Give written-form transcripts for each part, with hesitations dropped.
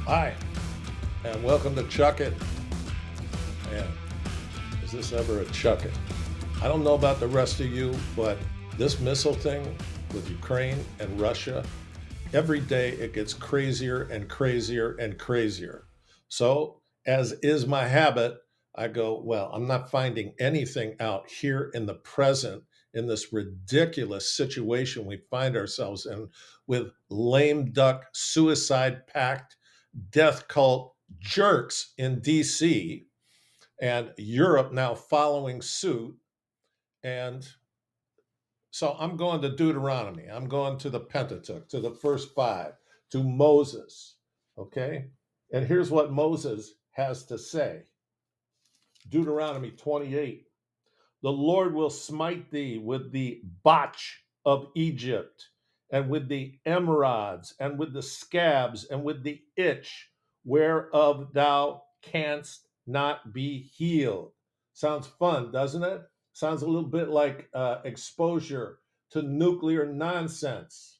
Hi, and welcome to Chuck It. Man, is this ever a Chuck It? I don't know about the rest of you, but this missile thing with Ukraine and Russia, every day it gets crazier and crazier and crazier. So, as is my habit, I go, well, I'm not finding anything out here in the present in this ridiculous situation we find ourselves in with lame duck, suicide pact, death cult jerks in DC and Europe now following suit. And so I'm going to Deuteronomy. I'm going to the Pentateuch, to the first five, to Moses. Okay. And here's what Moses has to say. Deuteronomy 28. The Lord will smite thee with the botch of Egypt, and with the emerods, and with the scabs, and with the itch, whereof thou canst not be healed. Sounds fun, doesn't it? Sounds a little bit like exposure to nuclear nonsense,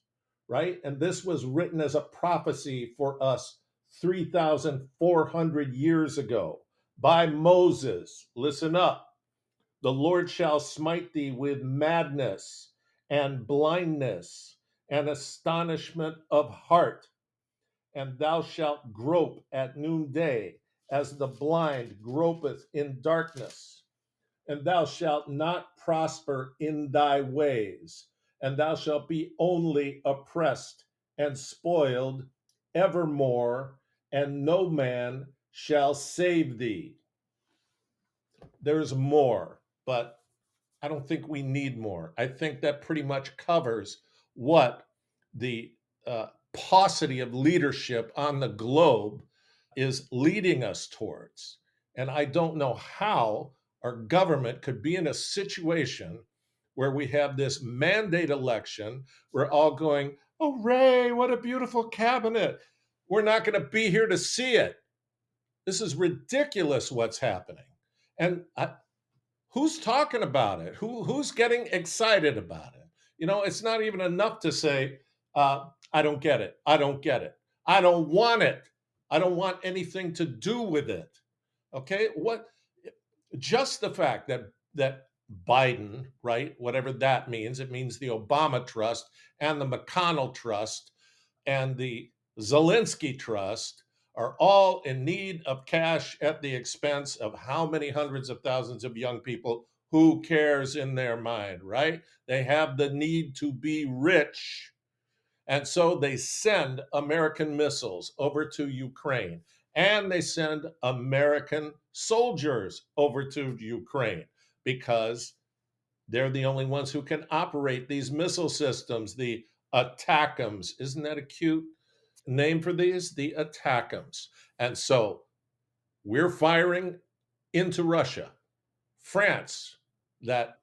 right? And this was written as a prophecy for us 3,400 years ago by Moses. Listen up. The Lord shall smite thee with madness and blindness and astonishment of heart, and thou shalt grope at noonday, as the blind gropeth in darkness. And thou shalt not prosper in thy ways, and thou shalt be only oppressed and spoiled evermore, and no man shall save thee. There's more, but I don't think we need more. I think that pretty much covers what the paucity of leadership on the globe is leading us towards. And I don't know how our government could be in a situation where we have this mandate election. We're all going, oh, Ray, what a beautiful cabinet. We're not going to be here to see it. This is ridiculous what's happening. And who's talking about it? Who's getting excited about it? You know, it's not even enough to say, I don't get it. I don't get it. I don't want it. I don't want anything to do with it. Okay? What just the fact that Biden, right, whatever that means, it means the Obama trust and the McConnell trust and the Zelensky trust are all in need of cash at the expense of how many hundreds of thousands of young people. Who cares in their mind, right? They have the need to be rich. And so they send American missiles over to Ukraine, and they send American soldiers over to Ukraine because they're the only ones who can operate these missile systems, the ATACMs. Isn't that a cute name for these? The ATACMs. And so we're firing into Russia. France, that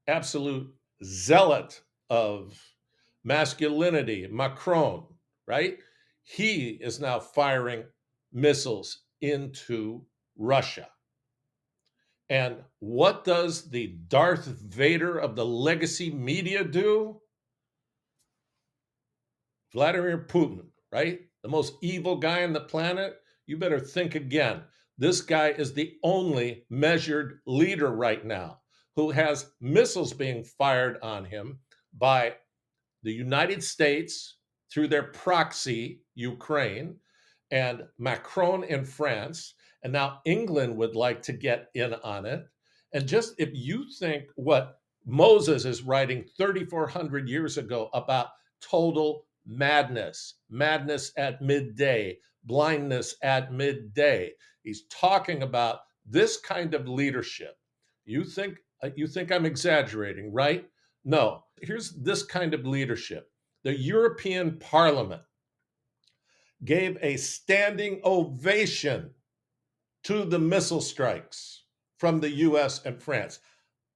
absolute zealot of masculinity, Macron, right? He is now firing missiles into Russia. And what does the Darth Vader of the legacy media do? Vladimir Putin, right? The most evil guy on the planet. You better think again. This guy is the only measured leader right now who has missiles being fired on him by the United States through their proxy, Ukraine, and Macron in France. And now England would like to get in on it. And just if you think what Moses is writing 3,400 years ago about total madness, madness at midday, blindness at midday, he's talking about this kind of leadership. You think I'm exaggerating, right? No, here's this kind of leadership. The European Parliament gave a standing ovation to the missile strikes from the US and France.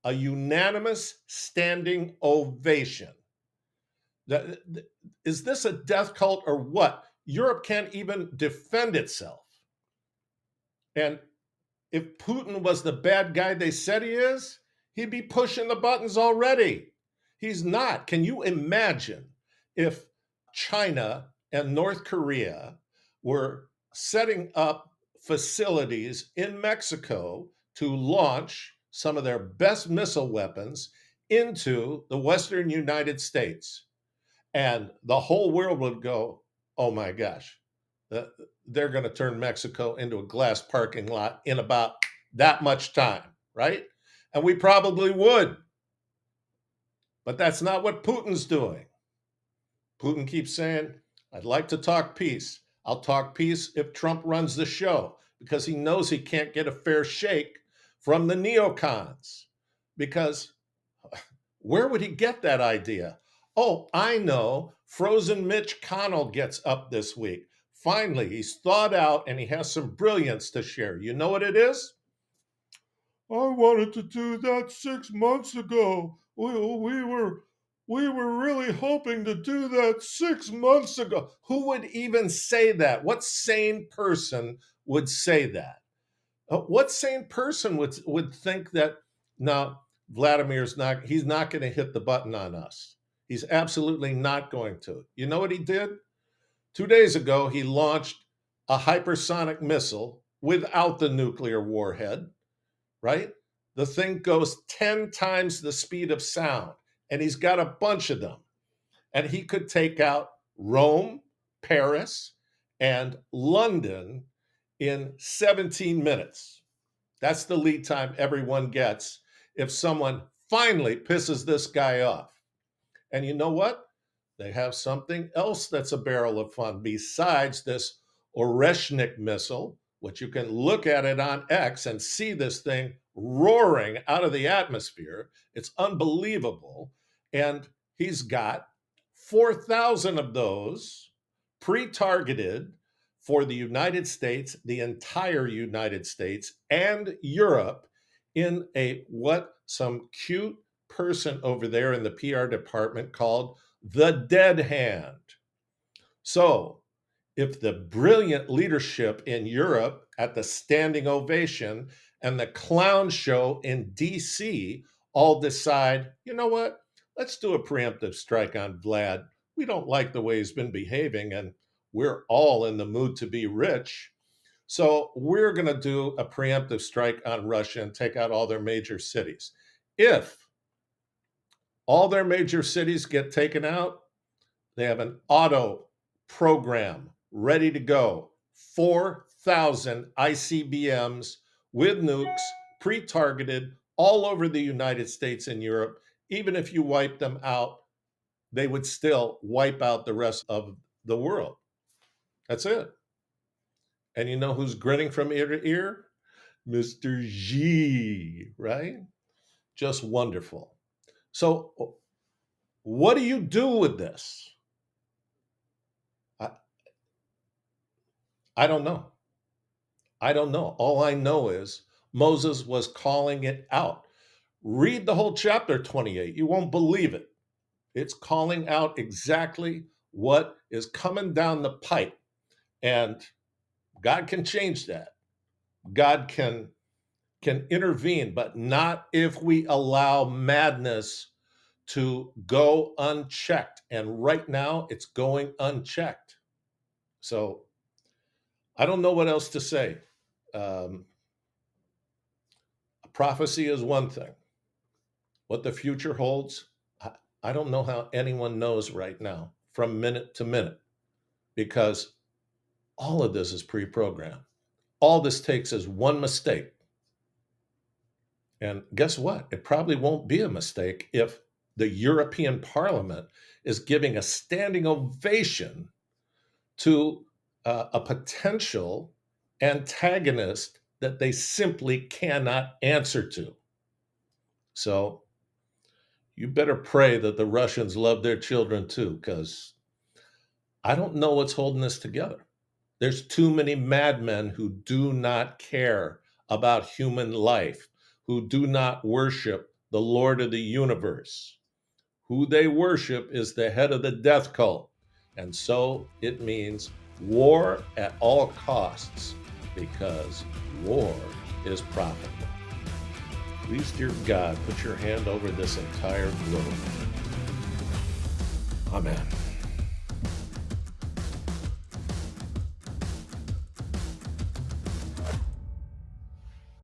A unanimous standing ovation. Is this a death cult or what? Europe can't even defend itself. And if Putin was the bad guy they said he is, he'd be pushing the buttons already. He's not. Can you imagine if China and North Korea were setting up facilities in Mexico to launch some of their best missile weapons into the Western United States. And the whole world would go, oh my gosh, they're going to turn Mexico into a glass parking lot in about that much time, right? And we probably would. But that's not what Putin's doing. Putin keeps saying, I'd like to talk peace. I'll talk peace if Trump runs the show, because he knows he can't get a fair shake from the neocons. Because where would he get that idea? Oh, I know. Frozen Mitch Connell gets up this week. Finally, he's thought out and he has some brilliance to share. You know what it is? I wanted to do that 6 months ago. We were really hoping to do that 6 months ago. Who would even say that? What sane person would say that? What sane person would think that, no, he's not going to hit the button on us. He's absolutely not going to. You know what he did? 2 days ago, he launched a hypersonic missile without the nuclear warhead, right? The thing goes 10 times the speed of sound, and he's got a bunch of them. And he could take out Rome, Paris, and London in 17 minutes. That's the lead time everyone gets if someone finally pisses this guy off. And you know what? They have something else that's a barrel of fun besides this Oreshnik missile, which you can look at it on X and see this thing roaring out of the atmosphere. It's unbelievable. And he's got 4,000 of those pre-targeted for the United States, the entire United States, and Europe in what some cute person over there in the PR department called the dead hand. So, if the brilliant leadership in Europe at the standing ovation and the clown show in DC all decide, you know what, let's do a preemptive strike on Vlad. We don't like the way he's been behaving, and we're all in the mood to be rich. So we're going to do a preemptive strike on Russia and take out all their major cities. If all their major cities get taken out, they have an auto program ready to go. 4,000 ICBMs with nukes pre-targeted all over the United States and Europe. Even if you wipe them out, they would still wipe out the rest of the world. That's it. And you know who's grinning from ear to ear? Mr. G, right? Just wonderful. So what do you do with this? I don't know. I don't know. All I know is Moses was calling it out. Read the whole chapter 28. You won't believe it. It's calling out exactly what is coming down the pipe. And God can change that. God can intervene, but not if we allow madness to go unchecked. And right now it's going unchecked. So I don't know what else to say. Prophecy is one thing. What the future holds, I don't know how anyone knows right now from minute to minute, because all of this is pre-programmed. All this takes is one mistake. And guess what? It probably won't be a mistake if the European Parliament is giving a standing ovation to a potential antagonist that they simply cannot answer to. So you better pray that the Russians love their children too, because I don't know what's holding this together. There's too many madmen who do not care about human life, who do not worship the Lord of the universe. Who they worship is the head of the death cult. And so it means war at all costs, because war is profitable. Please, dear God, put your hand over this entire globe. Amen.